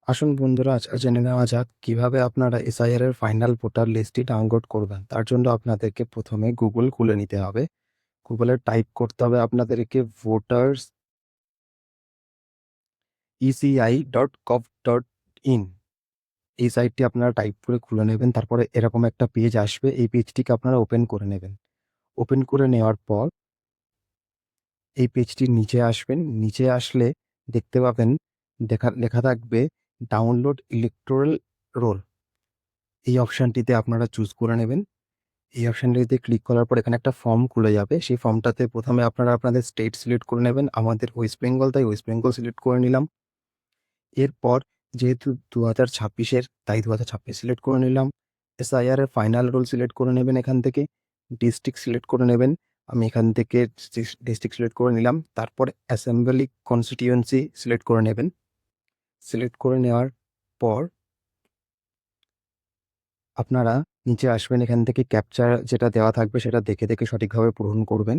আসুন বন্ধুরা, জেনে নেওয়া যাক কিভাবে আপনারা এসআইআর এর ফাইনাল ভোটার লিস্টটি ডাউনলোড করবেন। তার জন্য আপনাদেরকে প্রথমে গুগল খুলে নিতে হবে। গুগলে টাইপ করতে হবে আপনাদেরকে ভোটার্স eci.gov.in। এই সাইটটি আপনারা টাইপ করে খুলে নেবেন। তারপরে এরকম একটা পেজ আসবে। এই পেজটিকে আপনারা ওপেন করে নেবেন। ওপেন করে নেওয়ার পর এই পেজটির নিচে আসবেন। নিচে আসলে দেখতে পাবেন লেখা থাকবে ডাউনলোড ইলেকটোরাল রোল। এই অপশনটিতে আপনারা চুজ করে নেবেন। এই অপশনটিতে ক্লিক করার পর এখানে একটা ফর্ম খুলে যাবে। সেই ফর্মটাতে প্রথমে আপনারা আপনাদের স্টেট সিলেক্ট করে নেবেন। আমাদের ওয়েস্ট বেঙ্গল, তাই ওয়েস্ট বেঙ্গল সিলেক্ট করে নিলাম। এরপর যেহেতু 2026-এর, তাই 2026 সিলেক্ট করে নিলাম। এসআইআর এর ফাইনাল রোল সিলেক্ট করে নেবেন এখান থেকে। ডিস্ট্রিক্ট সিলেক্ট করে নেবেন। আমি এখান থেকে ডিস্ট্রিক্ট সিলেক্ট করে নিলাম। তারপর অ্যাসেম্বলি কনস্টিটিউয়েন্সি সিলেক্ট করে নেবেন। সিলেক্ট করে নেওয়ার পর আপনারা নিচে আসবেন। এখান থেকে ক্যাপচার যেটা দেওয়া থাকবে সেটা দেখে দেখে সঠিকভাবে পূরণ করবেন।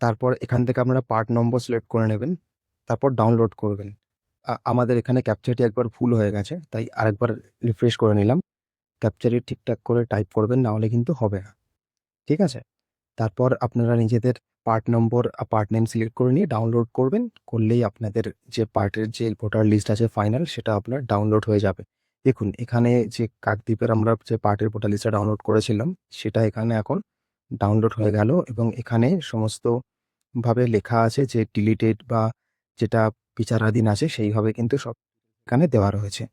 তারপর এখান থেকে আপনারা পার্ট নম্বর সিলেক্ট করে নেবেন। তারপর ডাউনলোড করবেন। আমাদের এখানে ক্যাপচারটি একবার ভুল হয়ে গেছে, তাই আরেকবার রিফ্রেশ করে নিলাম। ক্যাপচারটি ঠিকঠাক করে টাইপ করবেন, না হলে কিন্তু হবে না। ঠিক আছে? তারপর আপনারা নিজেদের part number, part name select করে নিয়ে ডাউনলোড করবেন। করলেই আপনাদের যে পার্টের যে ভোটার লিস্ট আছে ফাইনাল, সেটা আপনার ডাউনলোড হয়ে যাবে। দেখুন এখানে যে কাকদ্বীপের আমরা যে পার্টের ভোটার লিস্টটা ডাউনলোড করেছিলাম, সেটা এখানে এখন ডাউনলোড হয়ে গেল এবং এখানে সমস্ত ভাবে লেখা আছে যে ডিলিটেড বা যেটা বিচারাধীন আছে সেইভাবে কিন্তু সব এখানে দেওয়া রয়েছে।